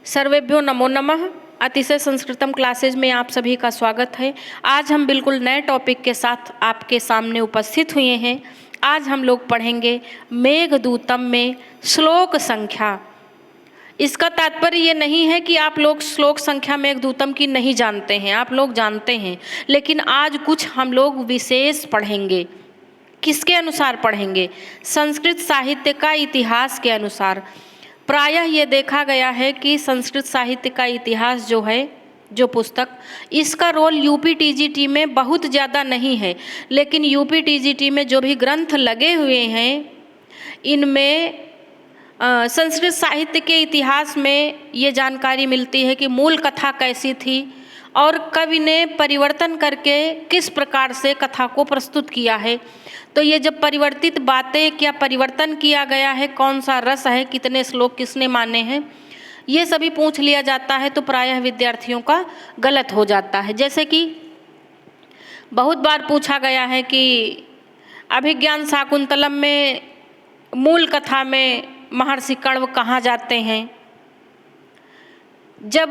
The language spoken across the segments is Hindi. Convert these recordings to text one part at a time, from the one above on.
सर्वेभ्यो नमो नमः। अतिशय संस्कृतम क्लासेज में आप सभी का स्वागत है। आज हम बिल्कुल नए टॉपिक के साथ आपके सामने उपस्थित हुए हैं। आज हम लोग पढ़ेंगे मेघदूतम में श्लोक संख्या। इसका तात्पर्य ये नहीं है कि आप लोग श्लोक संख्या मेघदूतम की नहीं जानते हैं, आप लोग जानते हैं, लेकिन आज कुछ हम लोग विशेष पढ़ेंगे। किसके अनुसार पढ़ेंगे? संस्कृत साहित्य का इतिहास के अनुसार। प्रायः ये देखा गया है कि संस्कृत साहित्य का इतिहास जो है, जो पुस्तक, इसका रोल यूपीटीजीटी में बहुत ज़्यादा नहीं है, लेकिन यूपीटीजीटी में जो भी ग्रंथ लगे हुए हैं इनमें संस्कृत साहित्य के इतिहास में ये जानकारी मिलती है कि मूल कथा कैसी थी और कवि ने परिवर्तन करके किस प्रकार से कथा को प्रस्तुत किया है। तो ये जब परिवर्तित बातें, क्या परिवर्तन किया गया है, कौन सा रस है, कितने श्लोक किसने माने हैं, ये सभी पूछ लिया जाता है तो प्रायः विद्यार्थियों का गलत हो जाता है। जैसे कि बहुत बार पूछा गया है कि अभिज्ञान शाकुंतलम में मूल कथा में महर्षि कण्व कहाँ जाते हैं, जब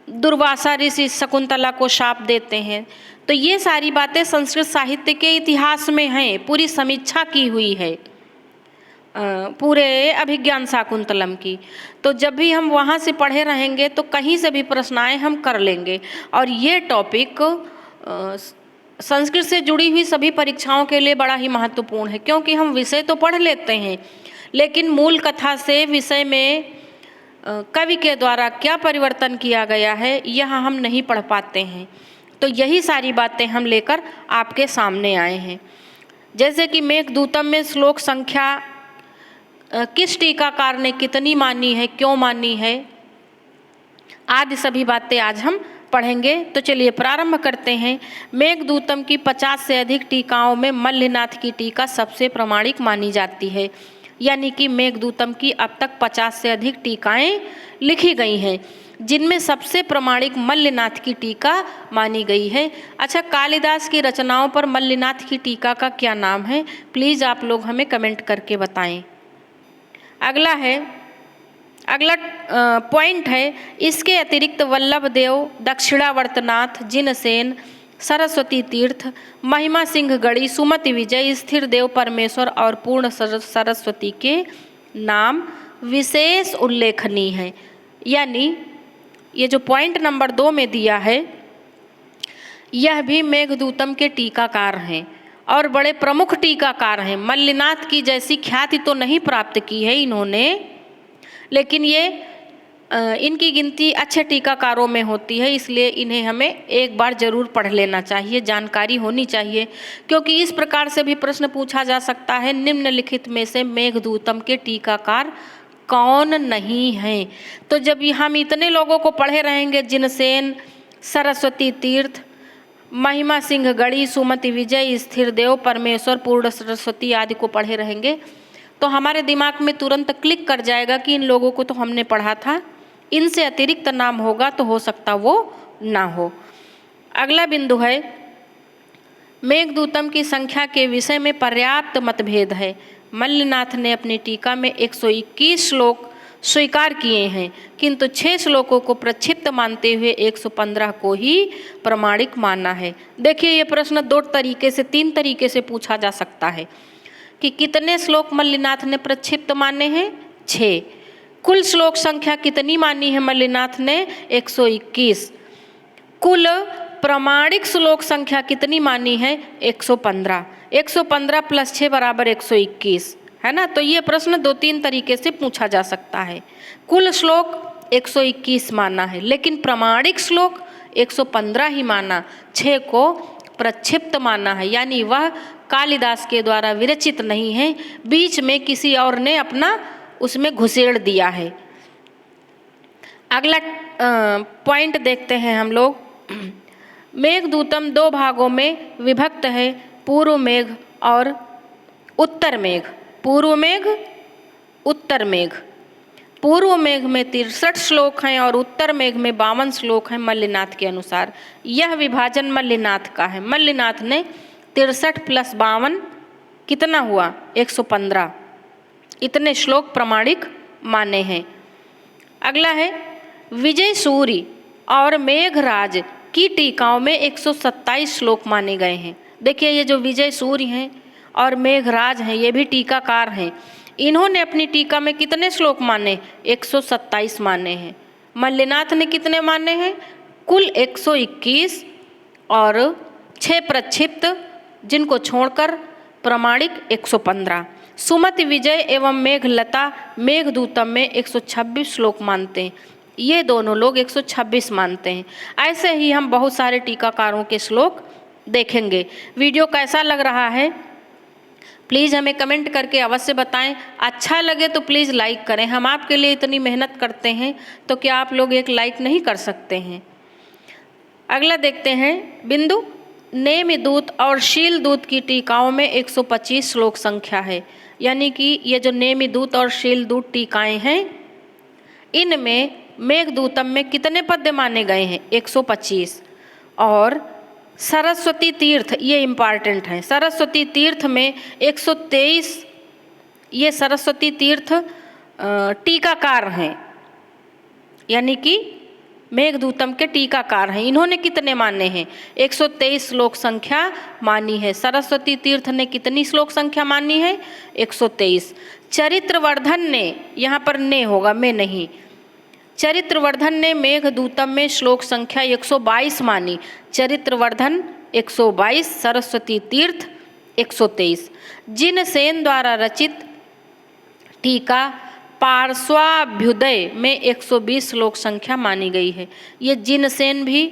दुर्वासा ऋषि शकुंतला को शाप देते हैं। तो ये सारी बातें संस्कृत साहित्य के इतिहास में हैं, पूरी समीक्षा की हुई है पूरे अभिज्ञान शाकुंतलम की। तो जब भी हम वहाँ से पढ़े रहेंगे तो कहीं से भी प्रश्न आए हम कर लेंगे। और ये टॉपिक संस्कृत से जुड़ी हुई सभी परीक्षाओं के लिए बड़ा ही महत्वपूर्ण है, क्योंकि हम विषय तो पढ़ लेते हैं लेकिन मूल कथा से विषय में कवि के द्वारा क्या परिवर्तन किया गया है यह हम नहीं पढ़ पाते हैं। तो यही सारी बातें हम लेकर आपके सामने आए हैं। जैसे कि मेघदूतम में श्लोक संख्या किस टीकाकार ने कितनी मानी है, क्यों मानी है, आदि सभी बातें आज हम पढ़ेंगे। तो चलिए प्रारंभ करते हैं। मेघदूतम की 50 से अधिक टीकाओं में मल्लिनाथ की टीका सबसे प्रामाणिक मानी जाती है, यानी कि मेघदूतम की अब तक 50 से अधिक टीकाएं लिखी गई हैं, जिनमें सबसे प्रामाणिक मल्लिनाथ की टीका मानी गई है। अच्छा, कालिदास की रचनाओं पर मल्लिनाथ की टीका का क्या नाम है? प्लीज़ आप लोग हमें कमेंट करके बताएं। अगला पॉइंट है, इसके अतिरिक्त वल्लभ देव, दक्षिणावर्तनाथ, जिनसेन, सरस्वती तीर्थ, महिमा सिंह गढ़ी, सुमति विजय, स्थिर देव परमेश्वर और पूर्ण सरस्वती के नाम विशेष उल्लेखनीय हैं। यानी ये जो पॉइंट नंबर 2 में दिया है यह भी मेघदूतम के टीकाकार हैं और बड़े प्रमुख टीकाकार हैं। मल्लिनाथ की जैसी ख्याति तो नहीं प्राप्त की है इन्होंने, लेकिन ये इनकी गिनती अच्छे टीकाकारों में होती है, इसलिए इन्हें हमें एक बार ज़रूर पढ़ लेना चाहिए, जानकारी होनी चाहिए। क्योंकि इस प्रकार से भी प्रश्न पूछा जा सकता है, निम्नलिखित में से मेघदूतम के टीकाकार कौन नहीं हैं। तो जब हम इतने लोगों को पढ़े रहेंगे, जिनसेन, सरस्वती तीर्थ, महिमा सिंह गढ़ी, सुमति विजय, स्थिर देव परमेश्वर, पूर्ण सरस्वती आदि को पढ़े रहेंगे तो हमारे दिमाग में तुरंत क्लिक कर जाएगा कि इन लोगों को तो हमने पढ़ा था, इनसे अतिरिक्त नाम होगा तो हो सकता वो ना हो। अगला बिंदु है, मेघदूतम की संख्या के विषय में पर्याप्त मतभेद है। मल्लिनाथ ने अपनी टीका में 121 श्लोक स्वीकार किए हैं, किंतु 6 श्लोकों को प्रक्षिप्त मानते हुए 115 को ही प्रामाणिक माना है। देखिए, ये प्रश्न 2 तरीके से, 3 तरीके से पूछा जा सकता है कि कितने श्लोक मल्लिनाथ ने प्रक्षिप्त माने हैं? 6। कुल श्लोक संख्या कितनी मानी है मल्लिनाथ ने? 121। कुल प्रामाणिक श्लोक संख्या कितनी मानी है? 115। 115 + 6 = 121, है ना। तो ये प्रश्न 2-3 तरीके से पूछा जा सकता है। कुल श्लोक 121 माना है, लेकिन प्रामाणिक श्लोक 115 ही माना, 6 को प्रक्षिप्त माना है, यानी वह कालिदास के द्वारा विरचित नहीं है, बीच में किसी और ने अपना उसमें घुसेड़ दिया है। अगला पॉइंट देखते हैं हम लोग। मेघदूतम 2 भागों में विभक्त है, पूर्व मेघ और उत्तर मेघ। पूर्व मेघ, उत्तर मेघ। पूर्व मेघ में 63 श्लोक हैं और उत्तर मेघ में 52 श्लोक हैं मल्लिनाथ के अनुसार। यह विभाजन मल्लिनाथ का है। मल्लिनाथ ने 63 + 52 कितना हुआ? 115। इतने श्लोक प्रामाणिक माने हैं। अगला है विजय सूर्य और मेघराज की टीकाओं में 127 श्लोक माने गए हैं। देखिए ये जो विजय सूर्य हैं और मेघराज हैं ये भी टीकाकार हैं। इन्होंने अपनी टीका में कितने श्लोक माने? 127 माने हैं। मल्लिनाथ ने कितने माने हैं? कुल 121 और 6 प्रक्षिप्त जिनको छोड़कर प्रमाणिक 115। सुमति विजय एवं मेघलता मेघदूतम में 126 श्लोक मानते हैं। ये दोनों लोग 126 मानते हैं। ऐसे ही हम बहुत सारे टीकाकारों के श्लोक देखेंगे। वीडियो कैसा लग रहा है प्लीज़ हमें कमेंट करके अवश्य बताएं। अच्छा लगे तो प्लीज़ लाइक करें। हम आपके लिए इतनी मेहनत करते हैं तो क्या आप लोग एक लाइक नहीं कर सकते हैं? अगला देखते हैं बिंदु। नेमिदूत और शीलदूत की टीकाओं में 125 श्लोक संख्या है। यानी कि ये जो नेमिदूत और शीलदूत टीकाएं हैं इनमें मेघदूतम में कितने पद्य माने गए हैं? 125। और सरस्वती तीर्थ ये इम्पॉर्टेंट है। सरस्वती तीर्थ में 123 ये सरस्वती तीर्थ टीकाकार हैं। यानी कि मेघदूतम के टीकाकार हैं। इन्होंने कितने माने हैं? 123 श्लोक संख्या मानी है। सरस्वती तीर्थ ने कितनी श्लोक संख्या मानी है? 123। चरित्रवर्धन ने, यहाँ पर ने होगा मैं नहीं, चरित्रवर्धन ने मेघदूतम में श्लोक संख्या 122 मानी। चरित्रवर्धन 122, सरस्वती तीर्थ 123। जिनसेन द्वारा रचित टीका पार्श्वाभ्युदय में 120 श्लोक संख्या मानी गई है। ये जिनसेन भी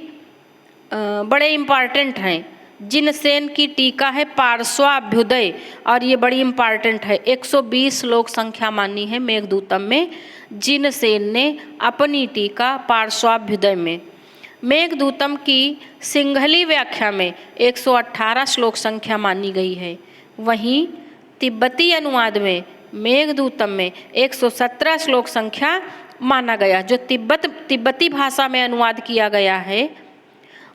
बड़े इम्पॉर्टेंट हैं। जिनसेन की टीका है पार्श्वाभ्युदय और ये बड़ी इम्पॉर्टेंट है। 120 श्लोक संख्या मानी है मेघदूतम में जिनसेन ने अपनी टीका पार्श्वाभ्युदय में। मेघदूतम की सिंघली व्याख्या में 118 श्लोक संख्या मानी गई है। वहीं तिब्बती अनुवाद में मेघदूतम में 117 श्लोक संख्या माना गया। जो तिब्बती भाषा में अनुवाद किया गया है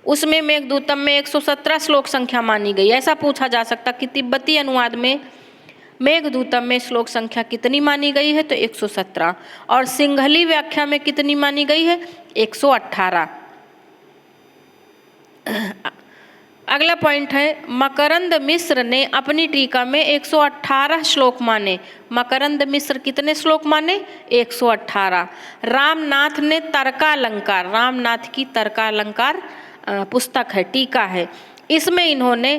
उसमें मेघदूतम में 117 श्लोक संख्या मानी गई। ऐसा पूछा जा सकता कि तिब्बती अनुवाद में मेघदूतम में श्लोक संख्या कितनी मानी गई है? तो 117। और सिंघली व्याख्या में कितनी मानी गई है? 118। अगला पॉइंट है मकरंद मिश्र ने अपनी टीका में 118 श्लोक माने। मकरंद मिश्र कितने श्लोक माने? 118। रामनाथ ने तर्कालंकार, रामनाथ की तर्कालंकार पुस्तक है, टीका है, इसमें इन्होंने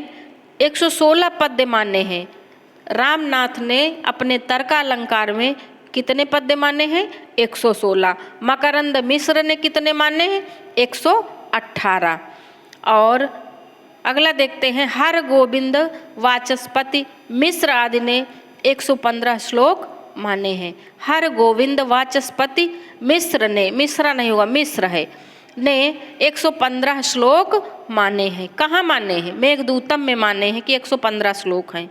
116 पद्य माने हैं। रामनाथ ने अपने तर्कालंकार में कितने पद्य माने हैं? 116। मकरंद मिश्र ने कितने माने हैं? 118। और अगला देखते हैं हर गोविंद वाचस्पति मिश्र आदि ने 115 श्लोक माने हैं। हर गोविंद वाचस्पति मिश्र ने, मिश्रा नहीं होगा मिश्र है, ने 115 श्लोक माने हैं। कहाँ माने हैं? मेघदूतम में माने हैं कि 115 श्लोक हैं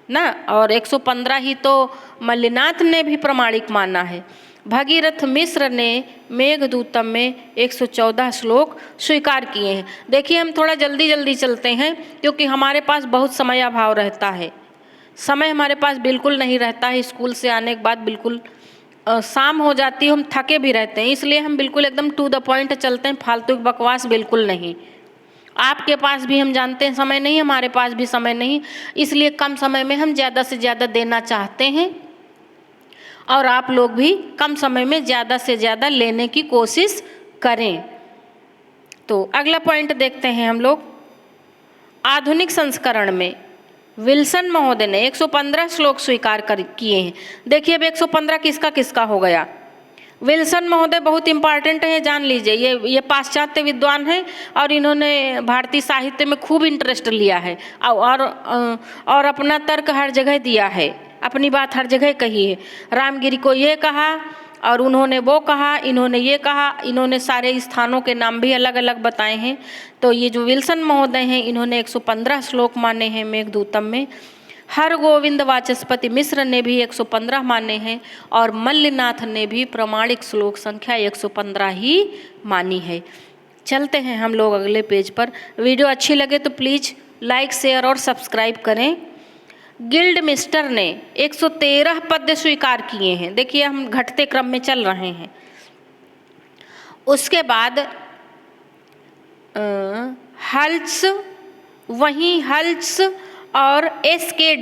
ना। और 115 ही तो मल्लिनाथ ने भी प्रमाणिक माना है। भगीरथ मिश्र ने मेघदूतम में 114 श्लोक स्वीकार किए हैं। देखिए हम थोड़ा जल्दी जल्दी चलते हैं क्योंकि हमारे पास बहुत समय अभाव रहता है। समय हमारे पास बिल्कुल नहीं रहता है। स्कूल से आने के बाद बिल्कुल शाम हो जाती है, हम थके भी रहते हैं, इसलिए हम बिल्कुल एकदम टू द पॉइंट चलते हैं। फालतू की बकवास बिल्कुल नहीं। आपके पास भी हम जानते हैं समय नहीं, हमारे पास भी समय नहीं, इसलिए कम समय में हम ज़्यादा से ज़्यादा देना चाहते हैं और आप लोग भी कम समय में ज़्यादा से ज़्यादा लेने की कोशिश करें। तो अगला पॉइंट देखते हैं हम लोग। आधुनिक संस्करण में विल्सन महोदय ने 115 श्लोक स्वीकार किए हैं। देखिए अब 115 किसका किसका हो गया? विल्सन महोदय बहुत इंपॉर्टेंट है, जान लीजिए। ये पाश्चात्य विद्वान हैं और इन्होंने भारतीय साहित्य में खूब इंटरेस्ट लिया है और अपना तर्क हर जगह दिया है, अपनी बात हर जगह कही है। रामगिरी को ये कहा और उन्होंने वो कहा, इन्होंने ये कहा, इन्होंने सारे स्थानों के नाम भी अलग अलग बताए हैं। तो ये जो विल्सन महोदय हैं इन्होंने 115 श्लोक माने हैं मेघदूतम में। हर गोविंद वाचस्पति मिश्र ने भी 115 माने हैं और मल्लिनाथ ने भी प्रमाणिक श्लोक संख्या 115 ही मानी है। चलते हैं हम लोग अगले पेज पर। वीडियो अच्छी लगे तो प्लीज़ लाइक शेयर और सब्सक्राइब करें। गिल्ड मिस्टर ने 113 पद्य स्वीकार किए हैं। देखिए हम घटते क्रम में चल रहे हैं। उसके बाद हल्स, वहीं हल्स और एस के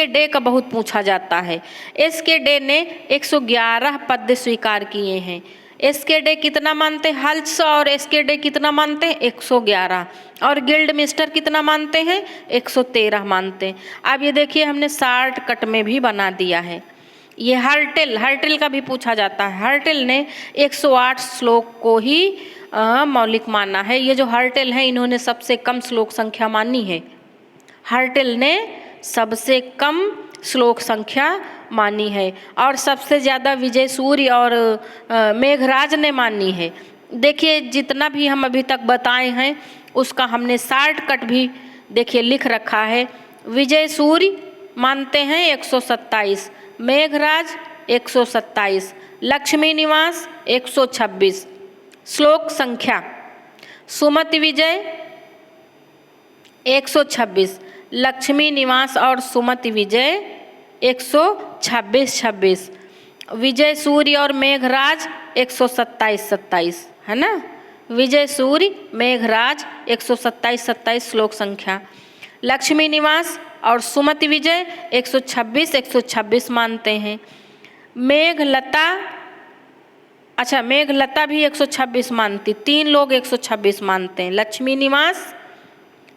डे का बहुत पूछा जाता है। एस के डे ने 111 पद स्वीकार किए हैं। एस के डे कितना मानते हैं? हल्स और एस के डे कितना मानते हैं? 111। और गिल्ड मिस्टर कितना मानते हैं? 113 मानते हैं। अब ये देखिए हमने शॉर्टकट में भी बना दिया है। ये हर्टिल का भी पूछा जाता है। हर्टिल ने 108 श्लोक को ही मौलिक माना है। ये जो हर्टिल है इन्होंने सबसे कम श्लोक संख्या मानी है। हर्टिल ने सबसे कम श्लोक संख्या मानी है और सबसे ज़्यादा विजय सूर्य और मेघराज ने मानी है। देखिए जितना भी हम अभी तक बताए हैं उसका हमने शॉर्टकट भी देखिए लिख रखा है। विजय सूर्य मानते हैं 127, मेघराज 127, लक्ष्मी निवास 126 श्लोक संख्या, सुमति विजय 126, लक्ष्मी निवास और सुमति विजय 126, विजय सूर्य और मेघराज 127 है ना। विजय सूर्य मेघराज 127 श्लोक संख्या, लक्ष्मी निवास और सुमति विजय 126 मानते हैं। मेघलता, अच्छा मेघलता भी 126 मानती, 3 लोग 126 मानते हैं। लक्ष्मी निवास,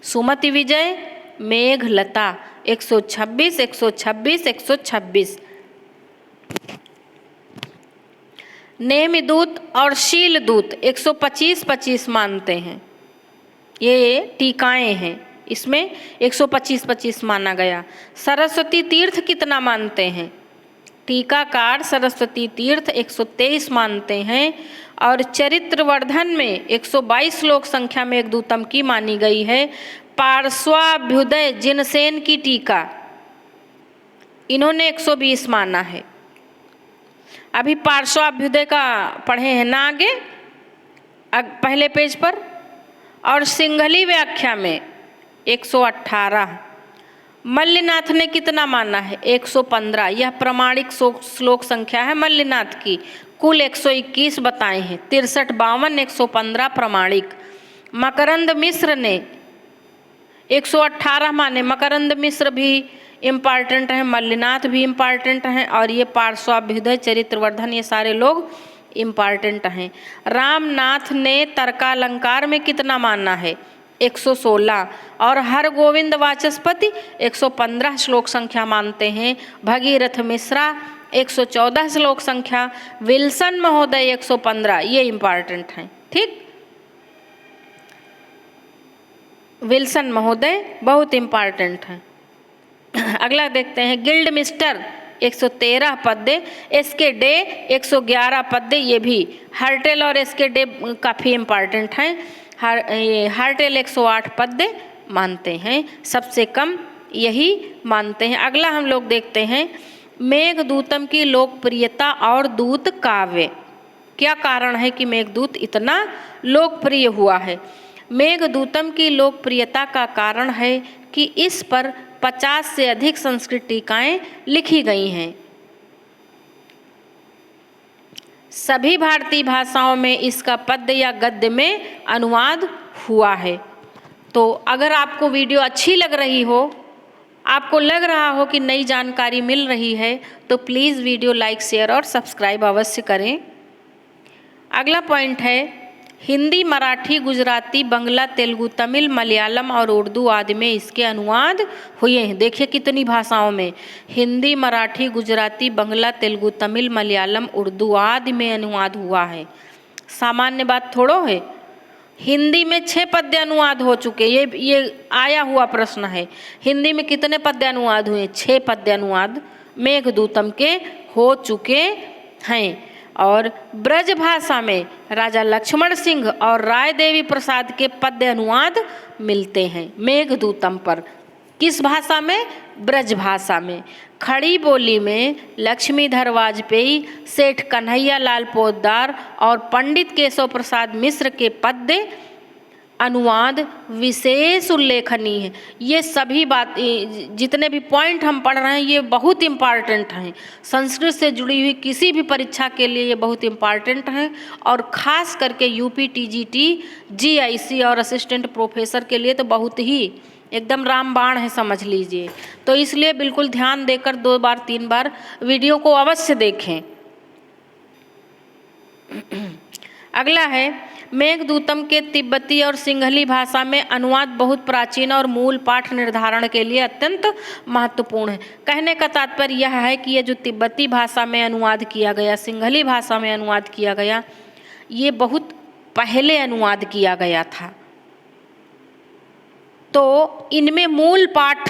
सुमति विजय, मेघलता 126। नेमिदूत और शीलदूत 125 मानते हैं। ये टीकाएं हैं, इसमें 125 माना गया। सरस्वती तीर्थ कितना मानते हैं? टीकाकार सरस्वती तीर्थ 123 मानते हैं। और चरित्रवर्धन में 122 श्लोक संख्या में मेघदूतम की मानी गई है। पार्श्वाभ्युदय जिनसेन की टीका इन्होंने 120 माना है। अभी पार्श्वाभ्युदय का पढ़े हैं ना आगे पहले पेज पर। और सिंघली व्याख्या में 118। मल्लिनाथ ने कितना माना है? 115। यह प्रमाणिक श्लोक संख्या है मल्लिनाथ की। कुल 121 बताए हैं, 63, 52, 115 प्रमाणिक। मकरंद मिश्र ने 118 माने। मकरंद मिश्र भी इम्पॉर्टेंट हैं, मल्लिनाथ भी इम्पॉर्टेंट हैं और ये पार्श्वाभ्युदय, चरित्रवर्धन, ये सारे लोग इम्पॉर्टेंट हैं। रामनाथ ने तर्कालंकार में कितना माना है? 116। और हरगोविंद वाचस्पति 115 श्लोक संख्या मानते हैं। भगीरथ मिश्रा 114 श्लोक संख्या, विल्सन महोदय 115, ये इम्पॉर्टेंट हैं। ठीक, विल्सन महोदय बहुत इम्पॉर्टेंट हैं। अगला देखते हैं। गिल्ड मिस्टर 113 पद्य, एसके डे 111 पद्य, ये भी हर्टेल और एसके डे काफ़ी इम्पॉर्टेंट हैं। हर्टेल 108 पद्य मानते हैं, सबसे कम यही मानते हैं। अगला हम लोग देखते हैं मेघदूतम की लोकप्रियता और दूत काव्य। क्या कारण है कि मेघदूत इतना लोकप्रिय हुआ है? मेघदूतम की लोकप्रियता का कारण है कि इस पर 50 से अधिक संस्कृत टीकाएं लिखी गई हैं। सभी भारतीय भाषाओं में इसका पद्य या गद्य में अनुवाद हुआ है। तो अगर आपको वीडियो अच्छी लग रही हो, आपको लग रहा हो कि नई जानकारी मिल रही है, तो प्लीज़ वीडियो लाइक, शेयर और सब्सक्राइब अवश्य करें। अगला पॉइंट है हिंदी, मराठी, गुजराती, बंगला, तेलुगु, तमिल, मलयालम और उर्दू आदि में इसके अनुवाद हुए हैं। देखिए कितनी भाषाओं में हिंदी, मराठी, गुजराती, बंगला, तेलुगु, तमिल, मलयालम, उर्दू आदि में अनुवाद हुआ है। सामान्य बात थोड़ो है। हिंदी में 6 पद्य अनुवाद हो चुके, ये आया हुआ प्रश्न है। हिंदी में कितने पद्य अनुवाद हुए? 6 पद्य अनुवाद मेघदूतम के हो चुके हैं। और ब्रज भाषा में राजा लक्ष्मण सिंह और राय देवी प्रसाद के पद्य अनुवाद मिलते हैं मेघदूतम पर। किस भाषा में? ब्रज भाषा में। खड़ी बोली में लक्ष्मीधर वाजपेयी, सेठ कन्हैया लाल पोद्दार और पंडित केशव प्रसाद मिश्र के पद्य अनुवाद विशेष उल्लेखनीय है। ये सभी बात, जितने भी पॉइंट हम पढ़ रहे हैं ये बहुत इम्पॉर्टेंट हैं। संस्कृत से जुड़ी हुई किसी भी परीक्षा के लिए ये बहुत इम्पॉर्टेंट हैं, और ख़ास करके यूपी, टीजीटी, जीआईसी और असिस्टेंट प्रोफेसर के लिए तो बहुत ही एकदम रामबाण है, समझ लीजिए। तो इसलिए बिल्कुल ध्यान देकर 2 बार 3 बार वीडियो को अवश्य देखें। अगला है, मेघदूतम के तिब्बती और सिंहली भाषा में अनुवाद बहुत प्राचीन और मूल पाठ निर्धारण के लिए अत्यंत महत्वपूर्ण है। कहने का तात्पर्य यह है कि ये जो तिब्बती भाषा में अनुवाद किया गया, सिंहली भाषा में अनुवाद किया गया, ये बहुत पहले अनुवाद किया गया था। तो इनमें मूल पाठ,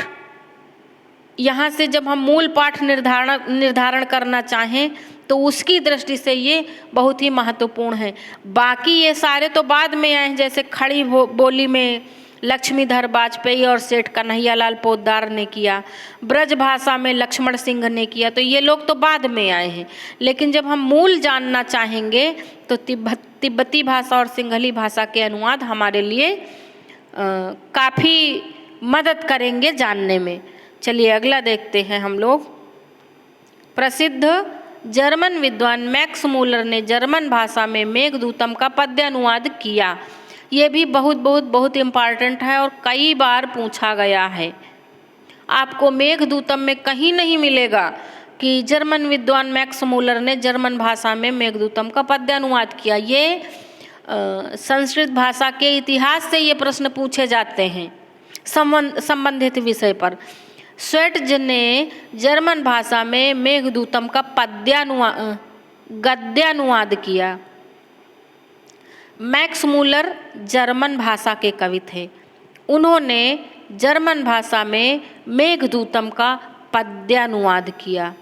यहाँ से जब हम मूल पाठ निर्धारण करना चाहें तो उसकी दृष्टि से ये बहुत ही महत्वपूर्ण है। बाकी ये सारे तो बाद में आए हैं, जैसे खड़ी बोली में लक्ष्मीधर वाजपेयी और सेठ कन्हैयालाल पोद्दार ने किया, ब्रज भाषा में लक्ष्मण सिंह ने किया, तो ये लोग तो बाद में आए हैं। लेकिन जब हम मूल जानना चाहेंगे तो तिब्बती भाषा और सिंहली भाषा के अनुवाद हमारे लिए काफ़ी मदद करेंगे जानने में। चलिए अगला देखते हैं हम लोग। प्रसिद्ध जर्मन विद्वान मैक्स मूलर ने जर्मन भाषा में मेघदूतम का पद्य अनुवाद किया। ये भी बहुत इम्पॉर्टेंट है और कई बार पूछा गया है। आपको मेघदूतम में कहीं नहीं मिलेगा कि जर्मन विद्वान मैक्स मूलर ने जर्मन भाषा में मेघदूतम का पद्य अनुवाद किया। ये संस्कृत भाषा के इतिहास से ये प्रश्न पूछे जाते हैं संबंधित विषय पर। स्वेट्ज ने जर्मन भाषा में मेघदूतम का गद्यानुवाद किया। मैक्स मूलर जर्मन भाषा के कवि थे। उन्होंने जर्मन भाषा में मेघदूतम का पद्यानुवाद किया।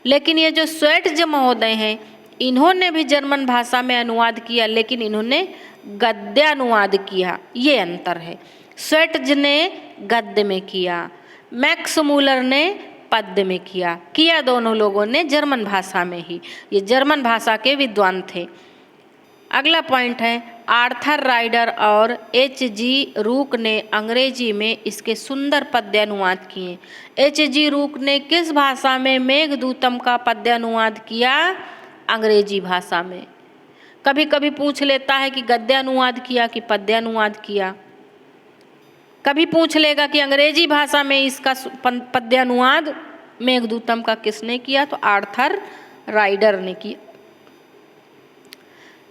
लेकिन ये जो स्वेट्ज महोदय हैं, इन्होंने भी जर्मन भाषा में अनुवाद किया, लेकिन इन्होंने गद्यानुवाद किया। ये अंतर है। स्वेट्ज ने गद्य में किया, मैक्स मूलर ने पद्य में किया दोनों लोगों ने जर्मन भाषा में ही। ये जर्मन भाषा के विद्वान थे। अगला पॉइंट है, आर्थर राइडर और H.G. रूक ने अंग्रेजी में इसके सुंदर पद्यानुवाद किए। H.G. रूक ने किस भाषा में मेघदूतम का पद्यानुवाद किया? अंग्रेजी भाषा में। कभी कभी पूछ लेता है कि गद्यानुवाद किया कि पद्यानुवाद किया। कभी पूछ लेगा कि अंग्रेजी भाषा में इसका पद्यानुवाद मेघदूतम का किसने किया? तो आर्थर राइडर ने किया।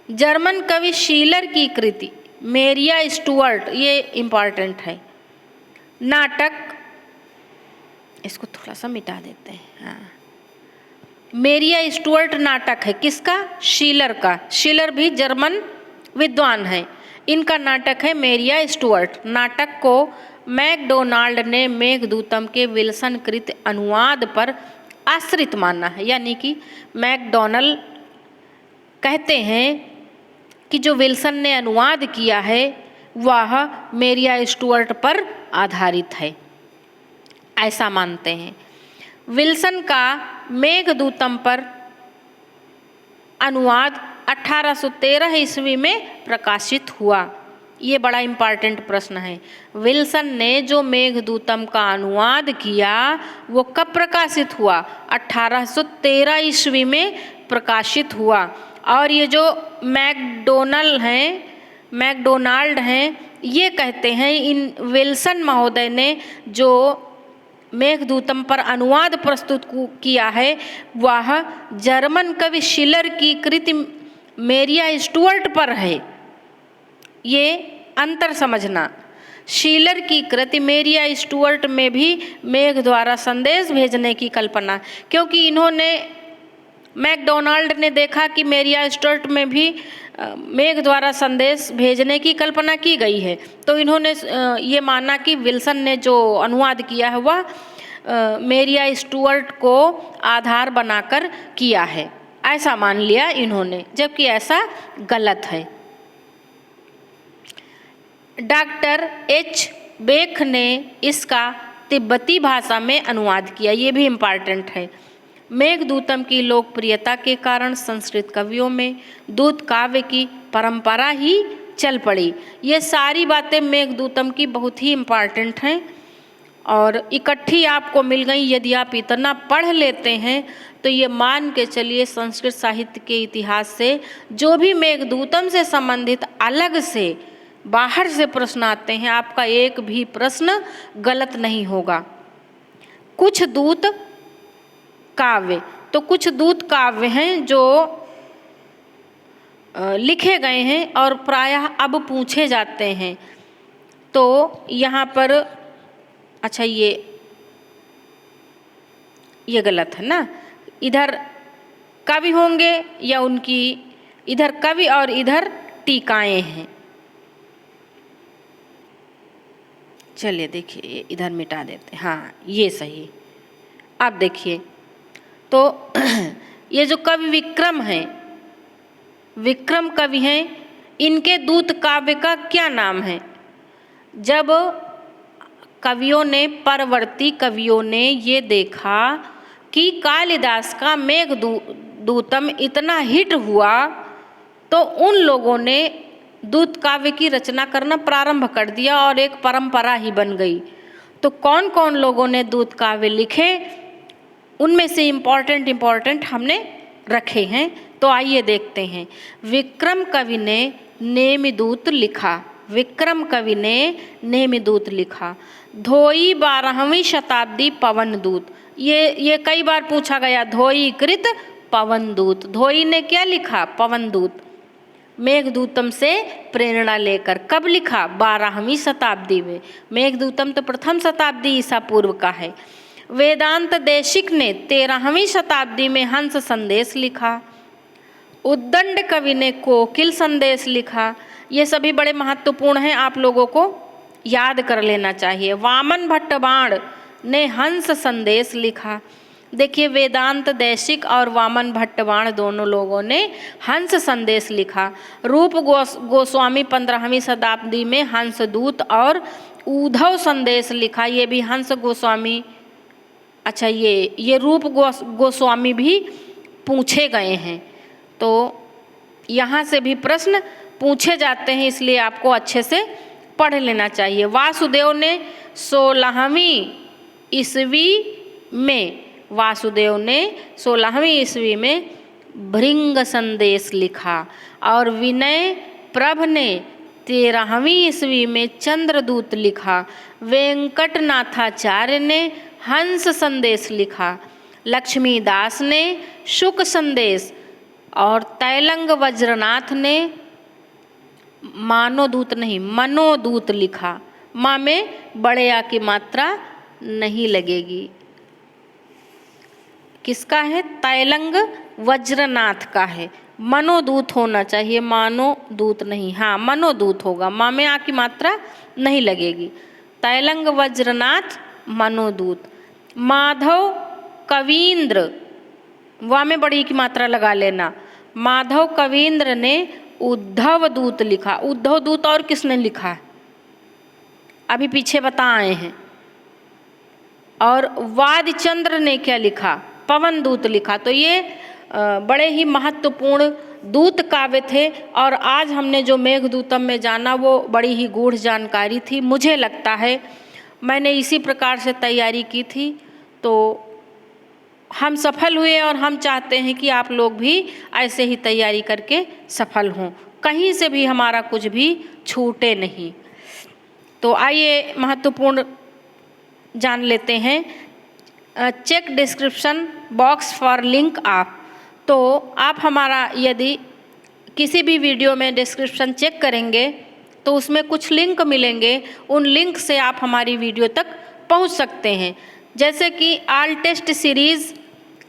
जर्मन कवि शीलर की कृति मेरिया स्टुअर्ट, ये इम्पॉर्टेंट है। नाटक, इसको थोड़ा सा मिटा देते हैं। हाँ, मेरिया स्टुअर्ट नाटक है किसका? शीलर का। शीलर भी जर्मन विद्वान है। इनका नाटक है मेरिया स्टुअर्ट। नाटक को मैकडोनाल्ड ने मेघदूतम के विल्सन कृत अनुवाद पर आश्रित माना है। यानी कि मैकडोनाल्ड कहते हैं कि जो विल्सन ने अनुवाद किया है वह मेरिया स्टुअर्ट पर आधारित है, ऐसा मानते हैं। विल्सन का मेघदूतम पर अनुवाद 1813 ईस्वी में प्रकाशित हुआ। ये बड़ा इम्पॉर्टेंट प्रश्न है। विल्सन ने जो मेघदूतम का अनुवाद किया वो कब प्रकाशित हुआ? 1813 ईस्वी में प्रकाशित हुआ। और ये जो मैकडोनाल्ड हैं, ये कहते हैं इन विल्सन महोदय ने जो मेघदूतम पर अनुवाद प्रस्तुत किया है वह जर्मन कवि शीलर की कृति मेरिया स्टुअर्ट पर है। ये अंतर समझना। शीलर की कृति मेरिया स्टुअर्ट में भी मेघ द्वारा संदेश भेजने की कल्पना, क्योंकि इन्होंने मैकडोनाल्ड ने देखा कि मेरिया स्टुअर्ट में भी मेघ द्वारा संदेश भेजने की कल्पना की गई है, तो इन्होंने ये माना कि विल्सन ने जो अनुवाद किया है वह मेरिया स्टुअर्ट को आधार बनाकर किया है, ऐसा मान लिया इन्होंने, जबकि ऐसा गलत है। Doctor H. बेख ने इसका तिब्बती भाषा में अनुवाद किया। ये भी इम्पॉर्टेंट है। मेघदूतम की लोकप्रियता के कारण संस्कृत कवियों में दूत काव्य की परंपरा ही चल पड़ी। ये सारी बातें मेघदूतम की बहुत ही इम्पॉर्टेंट हैं और इकट्ठी आपको मिल गई। यदि आप इतना पढ़ लेते हैं तो ये मान के चलिए संस्कृत साहित्य के इतिहास से जो भी मेघदूतम से संबंधित अलग से बाहर से प्रश्न आते हैं, आपका एक भी प्रश्न गलत नहीं होगा। कुछ दूत काव्य, तो कुछ दूत काव्य हैं जो लिखे गए हैं और प्रायः अब पूछे जाते हैं। तो यहाँ पर अच्छा ये गलत है ना, इधर कवि होंगे या उनकी, इधर कवि और इधर टीकाएं हैं। चलिए देखिए इधर मिटा देते हैं, हाँ ये सही। अब देखिए तो ये जो कवि विक्रम हैं, विक्रम कवि हैं, इनके दूत काव्य का क्या नाम है? जब कवियों ने, परवर्ती कवियों ने ये देखा कि कालिदास का मेघदूतम इतना हिट हुआ तो उन लोगों ने दूत काव्य की रचना करना प्रारंभ कर दिया और एक परंपरा ही बन गई। तो कौन कौन लोगों ने दूत काव्य लिखे, उनमें से इम्पॉर्टेंट हमने रखे हैं। तो आइए देखते हैं। विक्रम कवि ने नेमिदूत लिखा, विक्रम कवि ने नेमिदूत लिखा। धोई 12वीं शताब्दी पवनदूत, ये कई बार पूछा गया। धोई कृत पवनदूत, धोई ने क्या लिखा? पवनदूत। मेघदूतम से प्रेरणा लेकर कब लिखा? 12वीं शताब्दी में। मेघदूतम तो प्रथम शताब्दी ईसा पूर्व का है। वेदांत देशिक ने 13वीं शताब्दी में हंस संदेश लिखा। उद्दंड कवि ने कोकिल संदेश लिखा। ये सभी बड़े महत्वपूर्ण हैं, आप लोगों को याद कर लेना चाहिए। वामन भट्टबाण ने हंस संदेश लिखा। देखिए वेदांत देशिक और वामन भट्टबाण दोनों लोगों ने हंस संदेश लिखा। रूप गोस्वामी 15वीं शताब्दी में हंसदूत और उद्धव संदेश लिखा। ये भी हंस गोस्वामी, अच्छा ये रूप गोस्वामी भी पूछे गए हैं। तो यहाँ से भी प्रश्न पूछे जाते हैं, इसलिए आपको अच्छे से पढ़ लेना चाहिए। वासुदेव ने 16वीं ईस्वी में, वासुदेव ने 16वीं ईस्वी में भृंग संदेश लिखा और विनय प्रभ ने 13वीं ईस्वी में चंद्रदूत लिखा। वेंकटनाथाचार्य ने हंस संदेश लिखा। लक्ष्मीदास ने शुक संदेश और तैलंग वज्रनाथ ने मानोदूत नहीं मनोदूत लिखा। माँ में बड़े आ की मात्रा नहीं लगेगी। किसका है? तैलंग वज्रनाथ का है। मनोदूत होना चाहिए, मानोदूत नहीं, हाँ मनोदूत होगा, माँ में आ की मात्रा नहीं लगेगी। तैलंग वज्रनाथ मनोदूत। माधव कवींद्र, वा में बड़ी की मात्रा लगा लेना। माधव कवींद्र ने उद्धव दूत लिखा। उद्धव दूत और किसने लिखा है? अभी पीछे बता आए हैं। और वादचंद्र ने क्या लिखा? पवन दूत लिखा। तो ये बड़े ही महत्वपूर्ण दूत काव्य थे और आज हमने जो मेघदूतम में जाना वो बड़ी ही गूढ़ जानकारी थी। मुझे लगता है मैंने इसी प्रकार से तैयारी की थी तो हम सफल हुए और हम चाहते हैं कि आप लोग भी ऐसे ही तैयारी करके सफल हों, कहीं से भी हमारा कुछ भी छूटे नहीं। तो आइए महत्वपूर्ण जान लेते हैं। Check description box for link आप, तो आप हमारा यदि किसी भी वीडियो में डिस्क्रिप्शन चेक करेंगे तो उसमें कुछ लिंक मिलेंगे, उन लिंक से आप हमारी वीडियो तक पहुंच सकते हैं। जैसे कि ऑल टेस्ट सीरीज़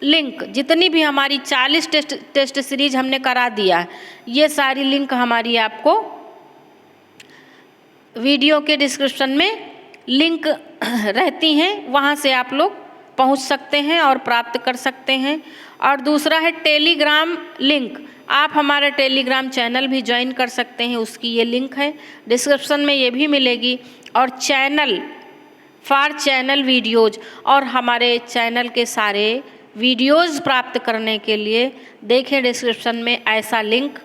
लिंक, जितनी भी हमारी 40 टेस्ट सीरीज हमने करा दिया है, ये सारी लिंक हमारी आपको वीडियो के डिस्क्रिप्शन में लिंक रहती हैं, वहाँ से आप लोग पहुँच सकते हैं और प्राप्त कर सकते हैं। और दूसरा है टेलीग्राम लिंक, आप हमारा टेलीग्राम चैनल भी ज्वाइन कर सकते हैं, उसकी ये लिंक है डिस्क्रिप्शन में, ये भी मिलेगी। और चैनल फॉर चैनल वीडियोज़, और हमारे चैनल के सारे वीडियोज़ प्राप्त करने के लिए देखें डिस्क्रिप्शन में ऐसा लिंक।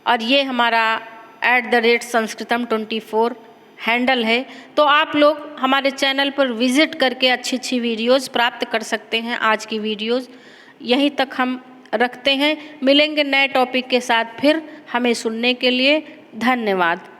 और ये हमारा @sanskritam24 हैंडल है। तो आप लोग हमारे चैनल पर विज़िट करके अच्छी अच्छी वीडियोज़ प्राप्त कर सकते हैं। आज की वीडियोज़ यहीं तक हम रखते हैं। मिलेंगे नए टॉपिक के साथ फिर। हमें सुनने के लिए धन्यवाद।